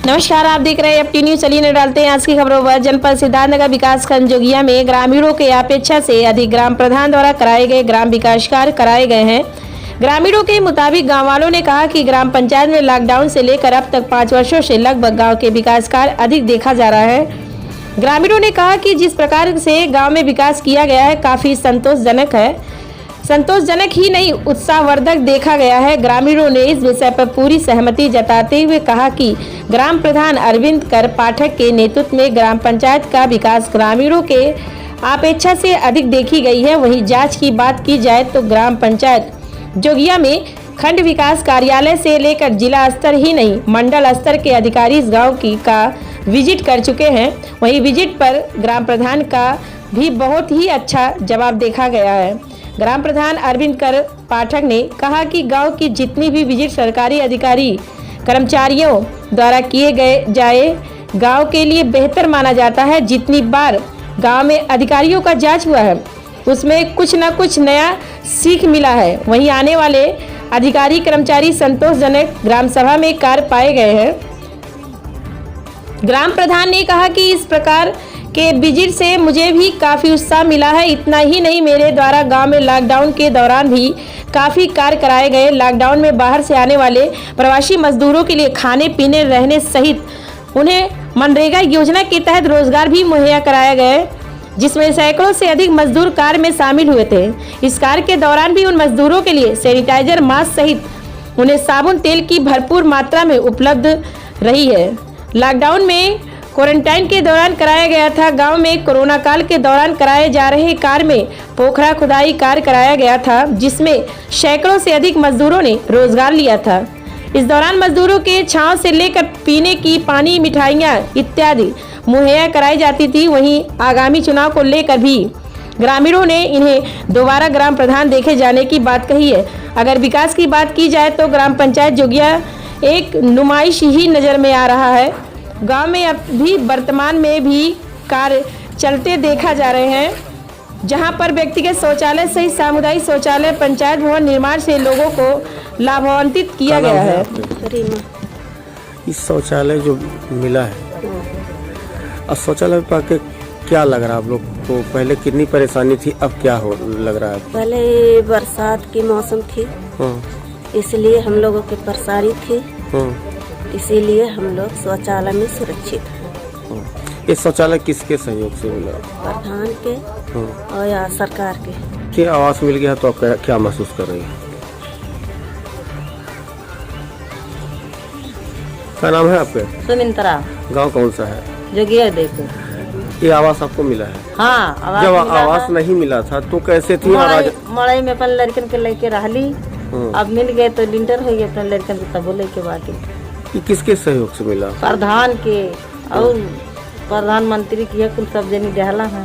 नमस्कार, आप देख रहे हैं FT न्यूज। चलिए डालते हैं आज की खबरों पर। जनपद सिद्धार्थनगर विकासखंड जोगिया में ग्रामीणों के अपेक्षा से अधिक ग्राम प्रधान द्वारा कराए गए ग्राम विकास कार्य कराए गए हैं। ग्रामीणों के मुताबिक गांव वालों ने कहा कि ग्राम पंचायत में लॉकडाउन से लेकर अब तक 5 वर्षों से लगभग गांव के विकास कार्य अधिक देखा जा रहा है। ग्रामीणों ने कहा कि जिस प्रकार से गाँव में विकास किया गया है काफी संतोषजनक है। संतोषजनक ही नहीं, उत्साहवर्धक देखा गया है। ग्रामीणों ने इस विषय पर पूरी सहमति जताते हुए कहा कि ग्राम प्रधान अरविंद कर पाठक के नेतृत्व में ग्राम पंचायत का विकास ग्रामीणों के अपेक्षा से अधिक देखी गई है। वहीं जांच की बात की जाए तो ग्राम पंचायत जोगिया में खंड विकास कार्यालय से लेकर जिला स्तर ही नहीं मंडल स्तर के अधिकारी इस गाँव का विजिट कर चुके हैं। वहीं विजिट पर ग्राम प्रधान का भी बहुत ही अच्छा जवाब देखा गया है। ग्राम प्रधान अरविंद कर पाठक ने कहा कि गांव की जितनी भी विजिट सरकारी अधिकारी कर्मचारियों द्वारा किए गए जाए गांव के लिए बेहतर माना जाता है। जितनी बार गांव में अधिकारियों का जांच हुआ है उसमें कुछ न कुछ नया सीख मिला है। वहीं आने वाले अधिकारी कर्मचारी संतोषजनक ग्राम सभा में कार्य पाए गए हैं। ग्राम प्रधान ने कहा कि इस प्रकार के विजिट से मुझे भी काफ़ी उत्साह मिला है। इतना ही नहीं, मेरे द्वारा गांव में लॉकडाउन के दौरान भी काफ़ी कार्य कराए गए। लॉकडाउन में बाहर से आने वाले प्रवासी मजदूरों के लिए खाने पीने रहने सहित उन्हें मनरेगा योजना के तहत रोजगार भी मुहैया कराया गया, जिसमें सैकड़ों से अधिक मजदूर कार्य में शामिल हुए थे। इस कार्य के दौरान भी उन मजदूरों के लिए सैनिटाइजर मास्क सहित उन्हें साबुन तेल की भरपूर मात्रा में उपलब्ध रही है। लॉकडाउन में क्वारंटाइन के दौरान कराया गया था। गांव में कोरोना काल के दौरान कराए जा रहे कार्य में पोखरा खुदाई कार्य कराया गया था, जिसमें सैकड़ों से अधिक मजदूरों ने रोजगार लिया था। इस दौरान मजदूरों के छांव से लेकर पीने की पानी, मिठाइयां इत्यादि मुहैया कराई जाती थी। वहीं आगामी चुनाव को लेकर भी ग्रामीणों ने इन्हें दोबारा ग्राम प्रधान देखे जाने की बात कही है। अगर विकास की बात की जाए तो ग्राम पंचायत जोगिया एक नुमाइश ही नजर में आ रहा है। गांव में अब भी वर्तमान में भी कार्य चलते देखा जा रहे हैं, जहां पर व्यक्तिगत शौचालय सहित सामुदायिक शौचालय, पंचायत भवन निर्माण से लोगों को लाभान्वित किया गया है। इस शौचालय जो मिला है, अब शौचालय पाके क्या लग रहा है आप लोग को? पहले कितनी परेशानी थी, अब क्या हो लग रहा है? पहले बरसात की मौसम थी, इसलिए हम लोगों की परेशानी थी, इसीलिए हम लोग शौचालय में सुरक्षित हैं। ये शौचालय किसके सहयोग से मिला? प्रधान के और या सरकार के। क्या आवास मिल गया तो आप क्या महसूस कर रही हैं? क्या नाम है आपका? सुमित्रा। गांव कौन सा है? जोगिया। देखो, ये आवास आपको मिला है? हाँ, जब आवास नहीं मिला था तो कैसे थी? मड़ई में अपन लड़कन के लेके रहली, अब मिल गए तो लिंटर हो गया अपने लड़कन के, तब लेके बाकी। ये किसके सहयोग से मिला? प्रधान के और प्रधानमंत्री की कुल सब जनी डहला है।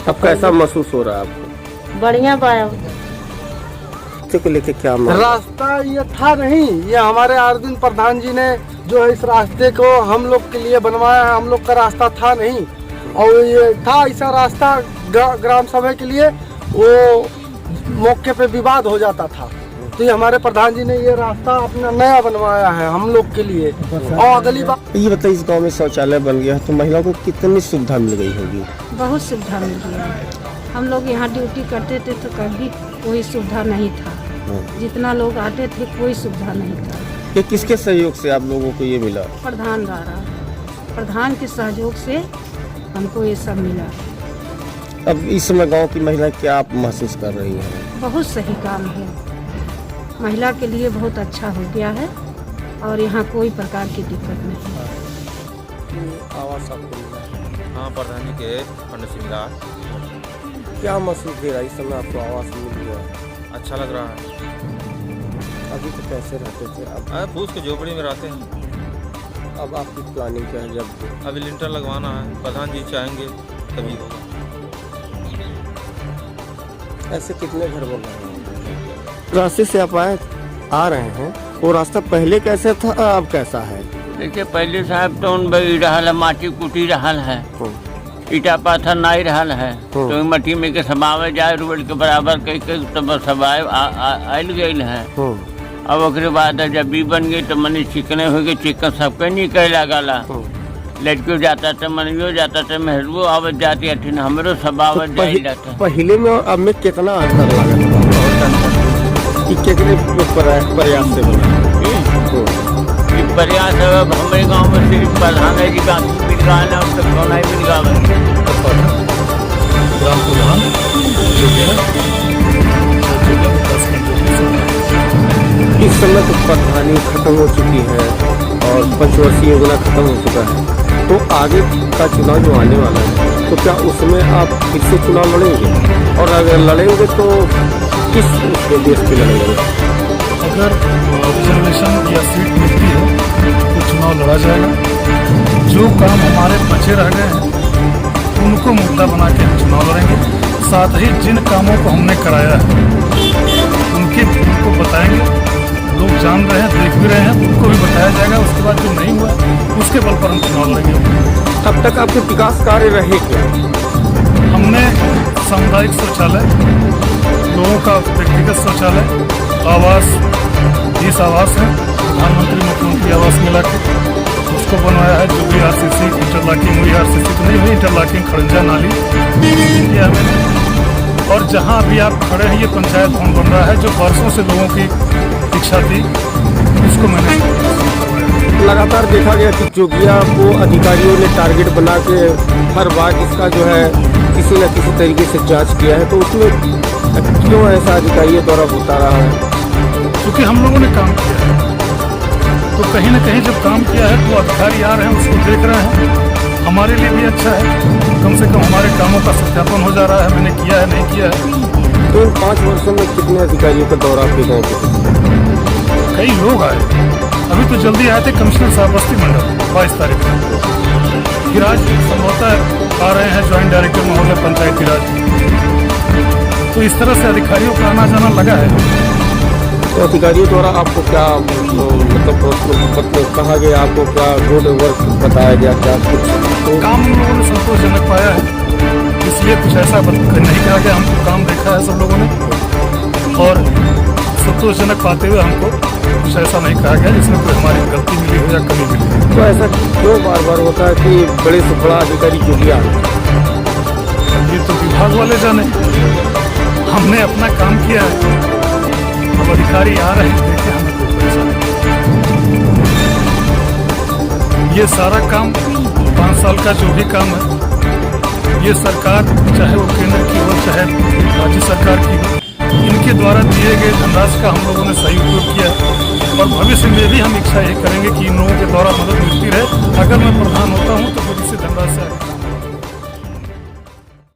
अब कैसा महसूस हो रहा है आपको? बढ़िया पाया। को लेके क्या रास्ता ये था नहीं, ये हमारे अरविंद प्रधान जी ने जो है इस रास्ते को हम लोग के लिए बनवाया है। हम लोग का रास्ता था नहीं, और ये था ऐसा रास्ता ग्राम सभा के लिए, वो मौके पे विवाद हो जाता था, तो ये हमारे प्रधान जी ने ये रास्ता अपना नया बनवाया है हम लोग के लिए। और अगली बात ये बताइए, इस गांव में शौचालय बन गया तो महिलाओं को कितनी सुविधा मिल गई होगी? बहुत सुविधा मिल गई है। हम लोग यहाँ ड्यूटी करते थे तो कभी कोई सुविधा नहीं था, जितना लोग आते थे कोई सुविधा नहीं था। ये किसके सहयोग से आप लोगों को ये मिला? प्रधान द्वारा, प्रधान के सहयोग से हमको ये सब मिला। अब इस समय गांव की महिला क्या आप महसूस कर रही हैं? बहुत सही काम है, महिला के लिए बहुत अच्छा हो गया है और यहाँ कोई प्रकार की दिक्कत नहीं है। आवास आपको मिला है? हाँ, प्रधान जी के फंड से मिला। क्या महसूस दे रहा है इस समय आपको आवास मिल गया? अच्छा लग रहा है। अभी तो कैसे रहते थे? अब फूस के झोपड़ी में रहते हैं। अब आपकी प्लानिंग क्या है? जब अभी लिंटर लगवाना है, प्रधान जी चाहेंगे तभी होगा। ऐसे कितने घर बन रहे हैं? रास्ते से आप आ रहे हैं, वो रास्ता पहले कैसे था, अब कैसा है? देखिए, पहले साहब तो रहल है, माटी कुटी रहल है, ईटा पाथर नहीं रहल है, तो मट्टी में के समावे जाए रोड के बराबर कई तब सब आयल गई है। अब ओकरे बाद जब भी बन गई तो मनी चिकने हो गए, चिकन सबके निकल लागला। लड़कियों जाता था, मनियो जाता था, मेहरबो आवत जाती अठिन हमरो सब आवत जाई जाता। पहले में और अब में कितना अंतर लगा? बहुत अंतर कि कितने प्रयास से बना ये प्रयास है। अब हमारे गाँव में सिर्फ प्रधान जी का मिल रहा है, अब तक कौन मिल रहा है। ग्राम प्रधान जो है इस समय तो प्रधानी खत्म हो चुकी है और पंचवर्षीय योजना खत्म हो चुका है, तो आगे का चुनाव जो आने वाला है, तो क्या उसमें आप फिर से चुनाव लड़ेंगे? और अगर लड़ेंगे तो किस देश के लड़ेंगे? अगर रिजर्वेशन या सीट मिलती है तो चुनाव लड़ा जाएगा। जो काम हमारे बचे रह गए हैं उनको मुद्दा बना के हम चुनाव लड़ेंगे। साथ ही जिन कामों को हमने कराया है उनको बताएंगे। लोग जान रहे हैं, देख भी रहे हैं, उनको भी बताया जाएगा। उसके बाद जो नहीं हुआ उसके बल पर हम चुनाव लड़ेंगे। अब तक आपके विकास कार्य रहे क्या? हमने सामुदायिक शौचालय, लोगों का व्यक्तिगत शौचालय, आवास, 20 आवास है प्रधानमंत्री मुख्यमंत्री आवास मिला के उसको बनवाया है। जो भी आरसीसी इंटरलॉकिंग हुई, आरसीसी तो नहीं हुई, इंटरलॉकिंग खड़ंजा नाली किया मैंने। और जहाँ अभी आप खड़े हैं ये पंचायत भवन बन रहा है, जो वर्षों से लोगों की इच्छा थी, उसको मैंने लगातार देखा गया कि जोगिया को अधिकारियों ने टारगेट बना के हर बार इसका जो है किसी न किसी तरीके से जांच किया है, तो उसमें क्यों ऐसा अधिकारियों द्वारा होता रहा है? क्योंकि हम लोगों ने काम किया है, तो कहीं ना कहीं जब काम किया है तो अधिकारी आ रहे हैं, उसको देख रहे हैं। हमारे लिए भी अच्छा है, कम से कम हमारे कामों का सत्यापन हो जा रहा है, मैंने किया है नहीं किया है। तो इन 5 वर्षों में कितने अधिकारियों का दौरा आपके गाँव पे? कई लोग आए, अभी तो जल्दी आए थे कमिश्नर साहब बस्ती मंडल 22 तारीख को। फिर आज संभवतः आ रहे हैं ज्वाइंट डायरेक्टर महोदय पंचायती राज। तो इस तरह से अधिकारियों का आना जाना लगा है। तो अधिकारियों द्वारा आपको क्या मतलब कहा गया, आपको क्या रोड वर्क बताया गया, क्या कुछ तो काम हम लोगों ने संतोषजनक पाया है, इसलिए कुछ ऐसा नहीं कहा गया। हमको काम देखा है सब लोगों ने और संतोषजनक पाते हुए हमको कुछ ऐसा नहीं कहा गया जिसमें कोई हमारी गलती मिली हो या कमी मिली हो। तो ऐसा क्यों बार बार होता है कि बड़े से बड़ा अधिकारी जोगिया? ये तो विभाग वाले जाने, हमने अपना काम किया है। अब अधिकारी आ रहे हैं, देखिए हमें कोई परेशानी। ये सारा काम 5 साल का जो भी काम है, ये सरकार चाहे वो केंद्र की हो चाहे राज्य सरकार की हो, इनके द्वारा दिए गए धनराशि का हम लोगों ने सही उपयोग किया और भविष्य में भी हम इच्छा यही करेंगे कि इन लोगों के द्वारा मदद मिलती रहे। अगर मैं प्रधान होता हूँ